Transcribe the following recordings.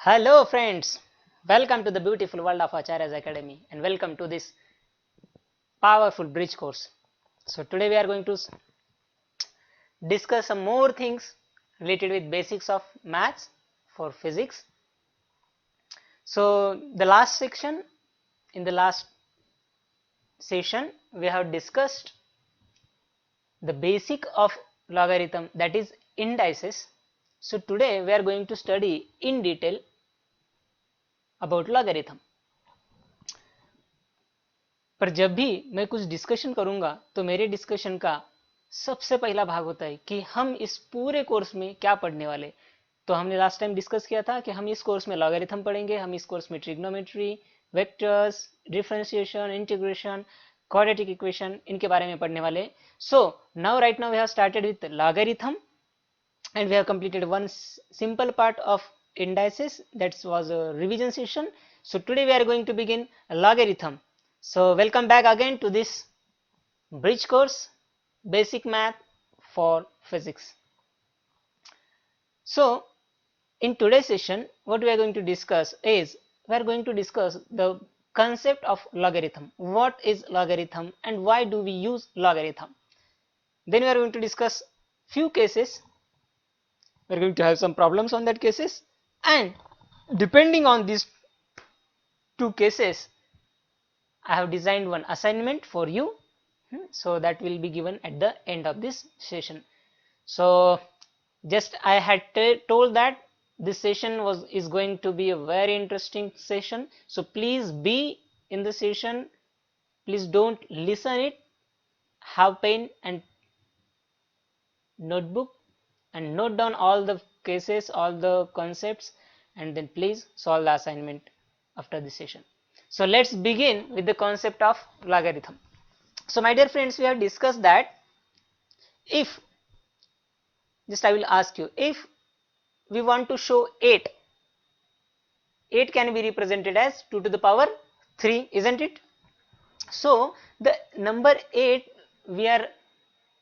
Hello friends, welcome to the beautiful world of Acharya's Academy and welcome to this powerful bridge course. So today we are going to discuss some more things related with basics of maths for physics. So the last section, in the last session we have discussed the basic of logarithm, that is indices. So today we are going to study in detail about logarithm. पर जब भी मैं कुछ discussion करूंगा तो मेरे discussion का सबसे पहला भाग होता है कि हम इस पूरे कोर्स में क्या पढ़ने वाले। तो हमने लास्ट टाइम डिस्कस किया था कि हम इस कोर्स में लॉगरिथम पढ़ेंगे, हम इस कोर्स में trigonometry, vectors, differentiation, integration, quadratic equation, इनके बारे में पढ़ने वाले। So now right now we have started with logarithm and we have completed one simple part of indices, that was a revision session. So today we are going to begin logarithm. So welcome back again to this bridge course, basic math for physics. So in today's session what we are going to discuss is, we are going to discuss the concept of logarithm. What is logarithm and why do we use logarithm? Then we are going to discuss few cases. We're going to have some problems on that cases, and depending on these two cases I have designed one assignment for you, so that will be given at the end of this session. So just I had told that this session is going to be a very interesting session, so please be in the session, please don't listen it, have pen and notebook and note down all the cases, all the concepts, and then please solve the assignment after this session. So let's begin with the concept of logarithm. So my dear friends, we have discussed that if, just I will ask you, if we want to show 8 can be represented as 2 to the power 3, isn't it? So the number 8, we are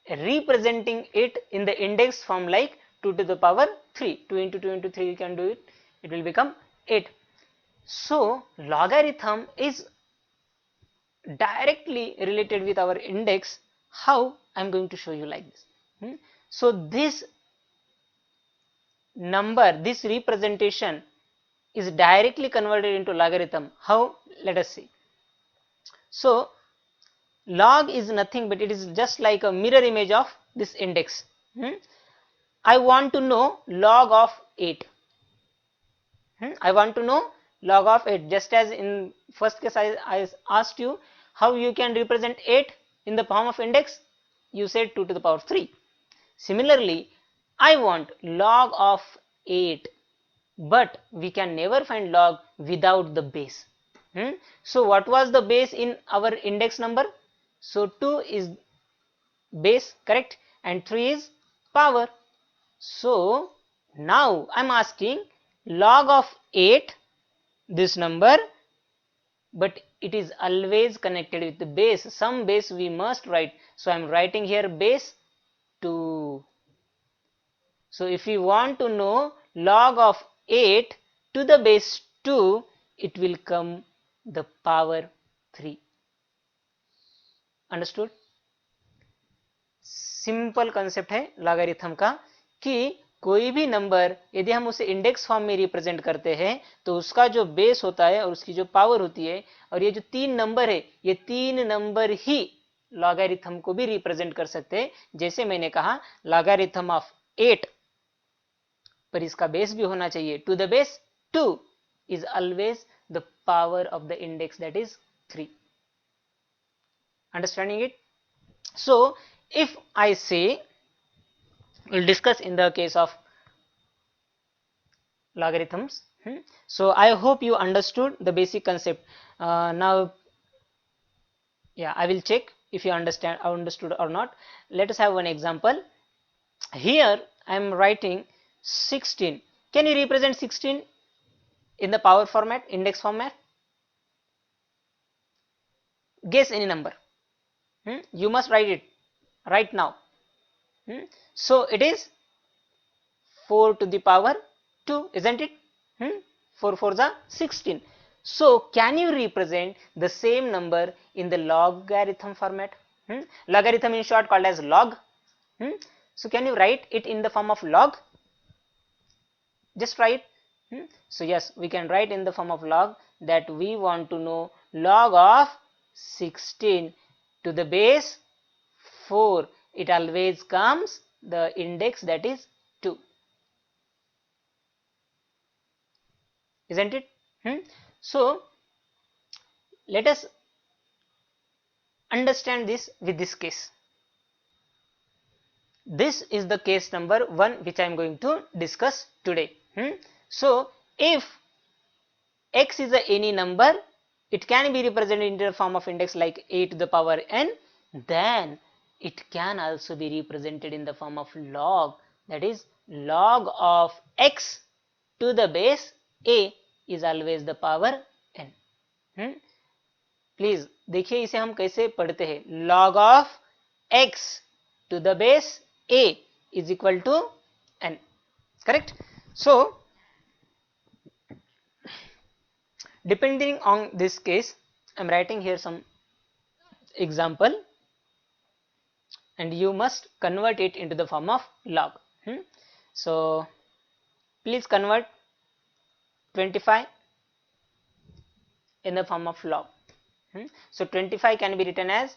representing it in the index form like 2 to the power 3. 2 into 2 into 3 you can do it, it will become 8. So logarithm is directly related with our index. How? I'm going to show you like this. So this number, this representation is directly converted into logarithm. How? Let us see. So log is nothing but it is just like a mirror image of this index. I want to know log of 8. I want to know log of 8, just as in first case I asked you how you can represent 8 in the form of index, you said 2 to the power 3. Similarly, I want log of 8, but we can never find log without the base. So what was the base in our index number? So 2 is base, correct, and 3 is power. So now I'm asking log of 8, this number, but it is always connected with the base. Some base we must write. So I'm writing here base 2. So if we want to know log of 8 to the base 2, it will come the power 3. Understood? Simple concept है logarithm का कि कोई भी number यदि हम उसे index form में represent करते हैं तो उसका जो बेस होता है और उसकी जो पावर होती है, और ये जो 3 नंबर है, ये 3 नंबर ही लॉगरिथम को भी रिप्रेजेंट कर सकते हैं. जैसे मैंने कहा लॉगरिथम ऑफ 8, पर इसका बेस भी होना चाहिए. To the base 2 is always the power of the index, that is 3. Understanding it? So if I say, we'll discuss in the case of logarithms. So I hope you understood the basic concept. Now yeah, I will check if you understood or not. Let us have one example. Here I am writing 16. Can you represent 16 in the power format, index format? Guess any number. You must write it right now. So it is 4 to the power 2, isn't it? 4 4 is 16. So can you represent the same number in the logarithm format? Logarithm in short called as log. So can you write it in the form of log? Just write. So yes, we can write in the form of log that we want to know log of 16 to the base 4. It always comes the index that is 2. Isn't it? So let us understand this with this case. This is the case number 1 which I am going to discuss today. So if x is any number, it can be represented in the form of index like a to the power n, then it can also be represented in the form of log, that is log of x to the base a is always the power n. Please देखिए इसे हम कैसे पढ़ते हैं, log of x to the base a is equal to n. Correct? So depending on this case, I am writing here some example and you must convert it into the form of log. So please convert 25 in the form of log. So 25 can be written as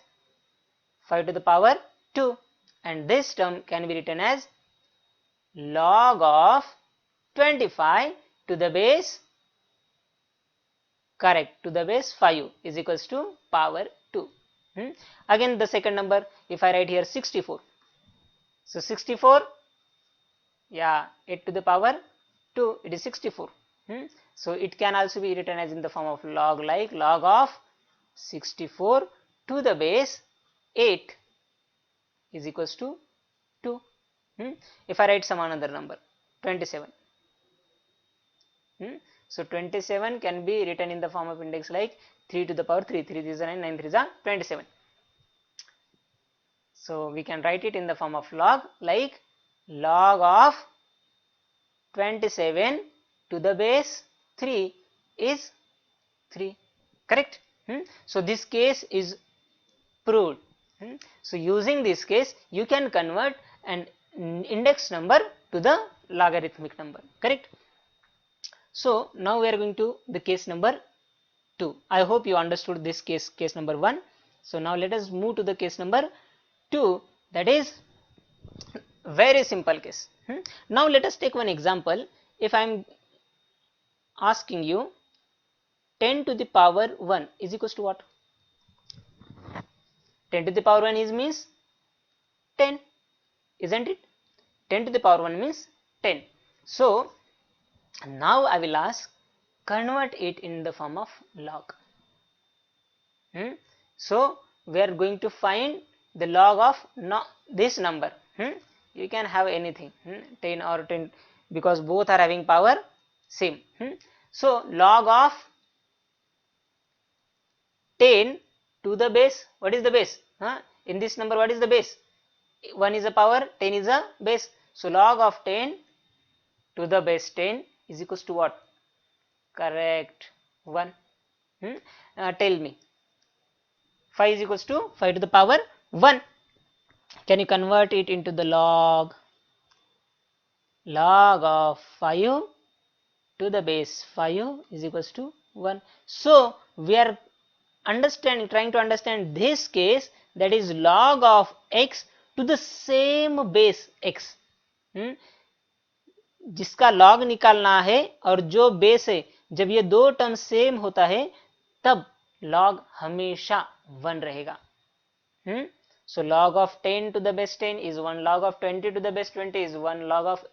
5 to the power 2 and this term can be written as log of 25 to the base, correct, to the base 5 is equals to power 2. Again the second number, if I write here 64, so 64, yeah, 8 to the power 2, it is 64. So it can also be written as in the form of log, like log of 64 to the base 8 is equals to 2. If I write some another number 27, so 27 can be written in the form of index like 3 to the power 3, 3 is 9, 9 3 is 27. So we can write it in the form of log, like log of 27 to the base 3 is 3. Correct? So this case is proved. So using this case you can convert an index number to the logarithmic number. Correct? So now we are going to the case number 2. I hope you understood this case number 1. So now let us move to the case number 2, that is very simple case. Now let us take one example. If I am asking you 10 to the power 1 is equals to what? 10 to the power 1 is means 10, isn't it? 10 to the power 1 means 10. So now I will ask, convert it in the form of log. So we are going to find the log of this number. You can have anything, 10 or 10, because both are having power same. So log of 10 to the base, what is the base? In this number what is the base? 1 is a power, 10 is a base. So log of 10 to the base 10 is equals to what? Correct, 1. Tell me, 5 is equals to 5 to the power 1. Can you convert it into the log? Log of 5 to the base 5 is equals to 1. So we are trying to understand this case, that is log of x to the same base x. जिसका log निकालना है और जो base है, जब ये दो term same होता है तब log हमेशा 1 रहेगा. So log of 10 to the base 10 is 1, log of 20 to the base 20 is 1, log of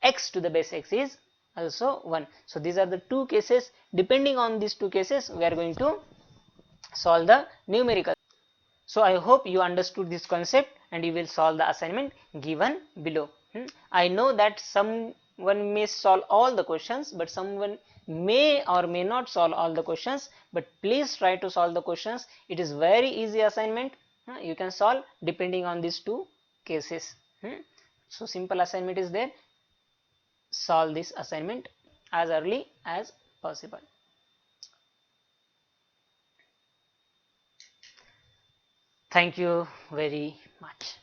x to the base x is also 1. So these are the two cases. Depending on these two cases we are going to solve the numerical. So I hope you understood this concept and you will solve the assignment given below. I know that someone may solve all the questions, but someone may or may not solve all the questions, but please try to solve the questions. It is very easy assignment. You can solve depending on these two cases. So simple assignment is there. Solve this assignment as early as possible. Thank you very much.